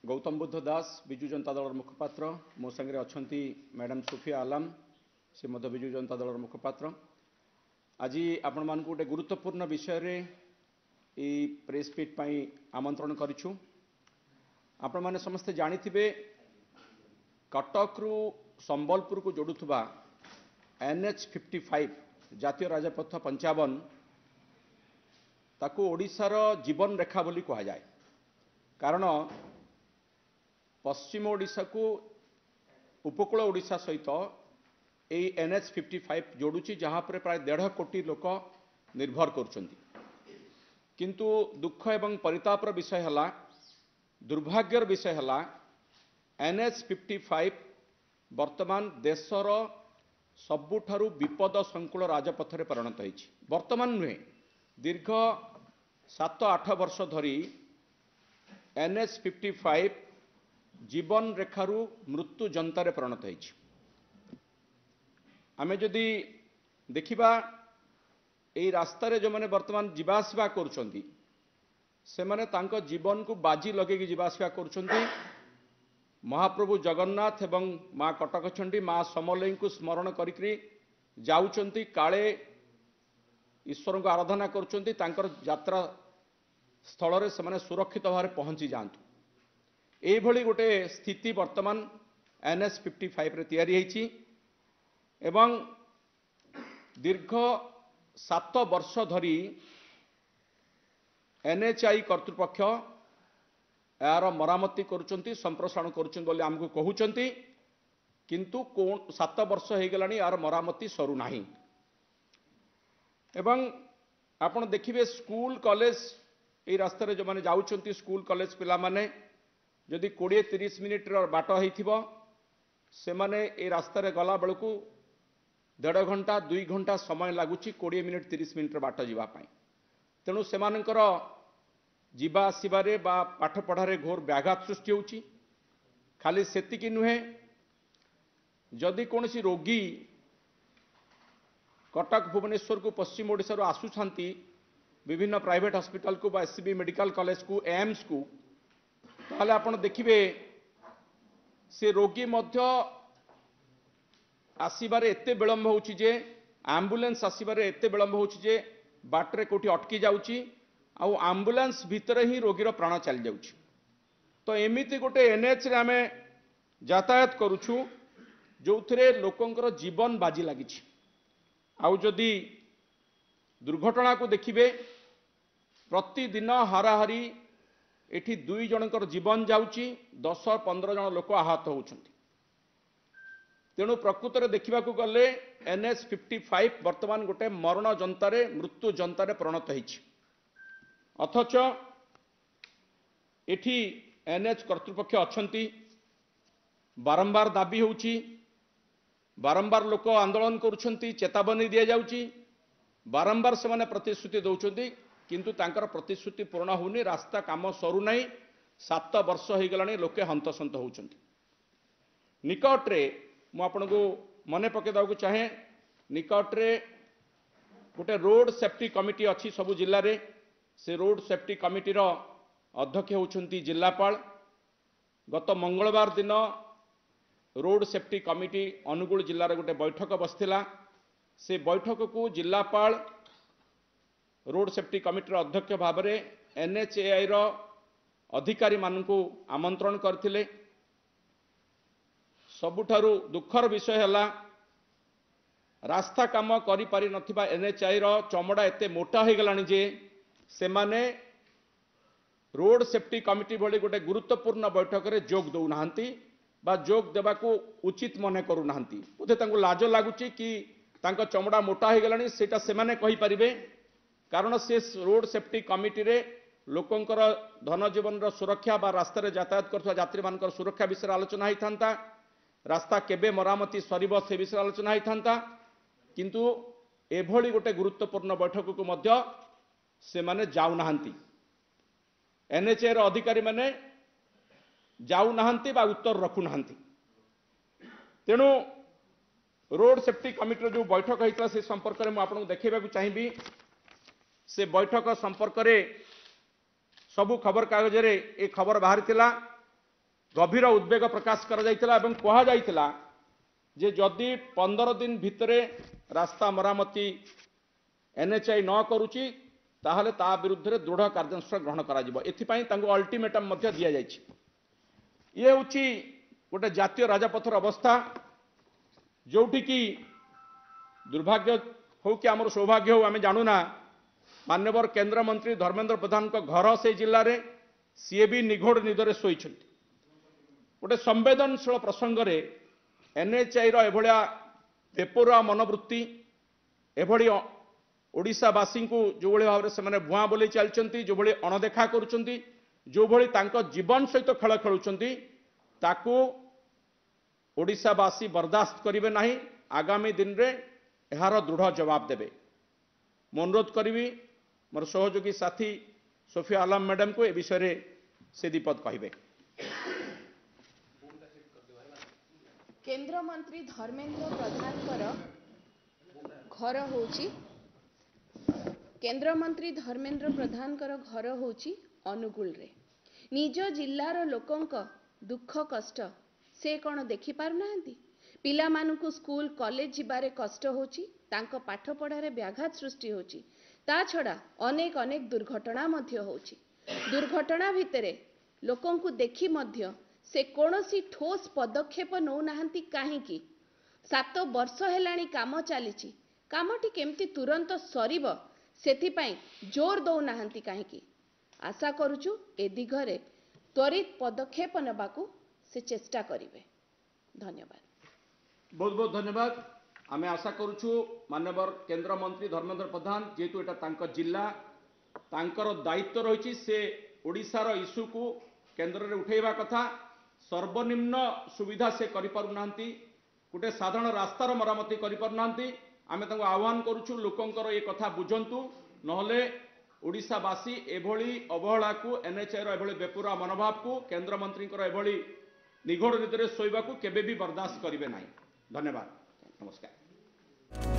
गौतम बुद्ध दास विजु जनता दल मुखपात्र मो संगे अच्छा मैडम सुफिया आलम से विजु जनता दल मुखपात्र। आज आपण मान गोटे गुरुत्वपूर्ण विषय रे ई प्रेस मीट पाई आमंत्रण करिछु। आपण माने समस्ते जानिथिबे कटक रु संबलपुर को जोड़ुथबा NH 55 जातीय राजपथ 55 ताकू ओडिशार जीवन रेखा बोली कहा जाए। कारण पश्चिम ओडिशा को उपकूल ओडिशा सहित यही NH 55 जोड़ुची जहाँ पर प्राय 1.5 कोटी लोक निर्भर करुछंती। किंतु दुख एवं परितापर विषय हला, दुर्भाग्यर विषय हला NH 55 वर्तमान देशर सबुठारु विपद संकुल राजपथ रे परिणत होइछि। वर्तमान नुहे दीर्घ 7-8 वर्ष धरी NH 55 जीवन रेखारु मृत्यु जंतारे परिणत होइछि। आमे जदि देखिबा एई रास्ता रे जो माने वर्तमान जीवासवा करुछंती से माने तांको जीवन को बाजी लगे कि जीवासवा करुछंती। महाप्रभु जगन्नाथ एवं माँ कटकचंडी माँ समलई को स्मरण करिकरी जाउचंती, काले ईश्वर को आराधना करुचंती, तांकर यात्रा स्थल रे से माने सुरक्षित भाव पहुंची जांतु। एई भली गोटे स्थिति वर्तमान NH 55 रे तैयारी हेछि एवं दीर्घ 7 वर्ष धरी NHI कर्तृपक्ष यार मरामती करुचंती, संप्रसारण करुचंती बोली आमको कहउचंती, किंतु 7 वर्ष हो गलानी यार मरामती सरू नाही। एवं आपण देखिबे स्कूल कॉलेज ए रास्ता रे जो माने जाउचंती स्कूल कॉलेज पिला माने जदि 20-30 मिनिट बाट होइथिबो से माने ए रास्ता रे गला बेलकू 1.5 घंटा 2 घंटा समय लागुची 20 मिनिट 30 मिनिट बाट जीवा पाई। तेणु सेमानकर जीवा आसबारे बा पाठ पढ़ारे घोर व्याघात सृष्टि होउची। खाली सेतिकी नुहे, जदि कोनसी रोगी कटक भुवनेश्वर को पश्चिम ओडिशा आसुछंती विभिन्न प्राइवेट हॉस्पिटल को बा SCB मेडिकल कॉलेज को एम्स को, ताले आपण देखिबे से रोगी मध्य आसबारे एते विलंब होउची जे एम्बुलेंस आसबारे एते विलंब होउची जे बाटरे कोठी अटकी जाउची आ एम्बुलेंस भितर ही रोगीर प्राण चली जाउची। तो एमिति गोटे NH रे आमे यातायात करूछु जो थरे लोकंकर जीवन बाजी लागिछि। आउ जदि दुर्घटना को देखिबे प्रतिदिन हाराहारी एठी 2 जनकर जीवन जाउची, 10-15 जन लोक आहत होउछंती। तेणु प्रकृत रे देखिबा को गले NH 55 वर्तमान गोटे मरण जंतारे मृत्यु जंतारे परिणत होइछि। अथच एठी NH कर्तृपक्ष अछंती, बारंबार दाबी होउची, बारंबार लोक आंदोलन करुछंती, चेतावनी दिया जाउची, बारंबार से माने प्रतिश्रुति दउछंती, किंतु तांकर प्रतिश्रुति पूर्ण होउनी। रास्ता काम सरू नाही, 7 वर्ष हो गलानी लोके हंतसंत होउछंती। निकट रे मु आपनको मने पके दाउ को चाहे, निकट रे गोटे रोड सेफ्टी कमिटी अछि सबु जिल्ला रे। से रोड सेफ्टी कमिटी रो अध्यक्ष होउछंती जिल्लापाल। गत मंगलवार दिन रोड सेफ्टी कमिटी अनुगुल जिल्ला रे गोटे बैठक बसथिला। से बैठक को जिल्लापाल रोड सेफ्टी कमिटी रो अध्यक्ष भाव रे NHAI रो अधिकारी मानकू आमंत्रण करथिले। सबुठारु दुखर विषय हला रास्ता काम करि पारि नथिबा NHAI रो चमड़ा एते मोटा हो गलानी जे से माने रोड सेफ्टी कमिटी भली गोटे गुरुत्वपूर्ण बैठक रे जोग दउ नाहंती बा जोग देबा को उचित मने करू नाहंती। बोधे तांको लाज लागुची कि तांको चमड़ा मोटा हो गलानी, सेटा से माने कहि परिबे। कारण से रोड सेफ्टी कमिटी रे लोकंकर धन जीवन रो सुरक्षा बा रास्ता रे यातायात करथवा यात्री मानकर सुरक्षा विषय आलोचना होई थांता, रास्ता केबे मरामती सरीब से विषय आलोचना होई थांता। किंतु एभली गोटे गुरुत्वपूर्ण बैठक को मध्य से माने जाउ नाहंती। NHAI रो अधिकारी माने जाउ नाहंती बा उत्तर रखु नाहंती। तेणु रोड सेफ्टी कमिटी जो बैठक होइतला से संपर्क रे मु आपन देखैबा को चाहिबी। से बैठक संपर्क रे सबु खबर कागज रे ए खबर बाहर थिला गभीर उद्वेग प्रकाश करा जायतिला एवं कहा जायतिला जे जदि 15 दिन भितरे रास्ता मरामती एनएचआई न करूची ताहले ता विरुद्ध रे दृढ़ कार्यानुष्ठान ग्रहण करा जिवो एथिपाई तांको अल्टीमेटम मध्य दिया जायछि। ये होची गोटे जातीय राजपथर अवस्था जोठी की दुर्भाग्य हो कि आमर सौभाग्य हो आम जानूना मान्यवर केंद्र मंत्री धर्मेंद्र प्रधान को घर से जिले में सी भी निघोड़ निदरे शोई गोटे संवेदनशील प्रसंग रे एनएचआई एभलिया बेपरुआ मनोवृत्ति एभली ओडिशावासी को जो भाव से भुआ बोली चलती जो भली अणदेखा करुँच जो भली तांको जीवन सहित खेल खेलुंट ताकू ओडिशावासी बर्दाश्त करेंगे ना आगामी दिन रे यार दृढ़ जवाब देवे। मैं अनुरोध करी मोर सहयोगी साथी सोफिया आलम मैडम को ए विषय से दीपद कहे। केंद्र मंत्री धर्मेंद्र प्रधान घर होची केंद्र मंत्री धर्मेंद्र प्रधान घर होची अनुगुल रे निज जिल्लार लोकंक दुख कष्ट से कौन देखि पारुनाहांती पिला मानकु स्कूल कॉलेज जिबारे कष्ट होची तांको पाठ पढ़ारे व्याघात सृष्टि होची ता छड़ा अनेक अनेक दुर्घटना मध्य होची दुर्घटना भितरे लोकंकु देखि मध्य से कोनोसी ठोस पदक्षेप नौ नाहांती काहेकि 7 वर्ष हेलाणी काम चलीची कामटी केमती तुरंत सरीब सेथिपाई जोर दौ नाहांती काहेकि आशा करूचु ए दिगरे त्वरित पदक्षेप नबाकू से चेष्टा करिवे। धन्यवाद। बहुत बहुत धन्यवाद। आमे आशा करूछु माननीय केंद्र मंत्री धर्मेंद्र प्रधान जेतु एटा तांकर जिला तांकर दायित्व रही से ओडिशार इश्यू को केंद्र रे उठेबा कथा सर्वनिम्न सुविधा से करि पारुनांती गोटे साधारण रास्तार मरामती करि पारुनांती आमे तांको आह्वान करूछु लोकंकर ये कथा बुझंतु नहले ओडिशावासी एभली अवहेला को एनएचआई रो एभली बेपुरा मनोभाव को केंद्र मंत्री एभली निघोड़ निदरे शोइबा को केबे भी बर्दाश्त करिवे नाही। धन्यवाद। नमस्कार।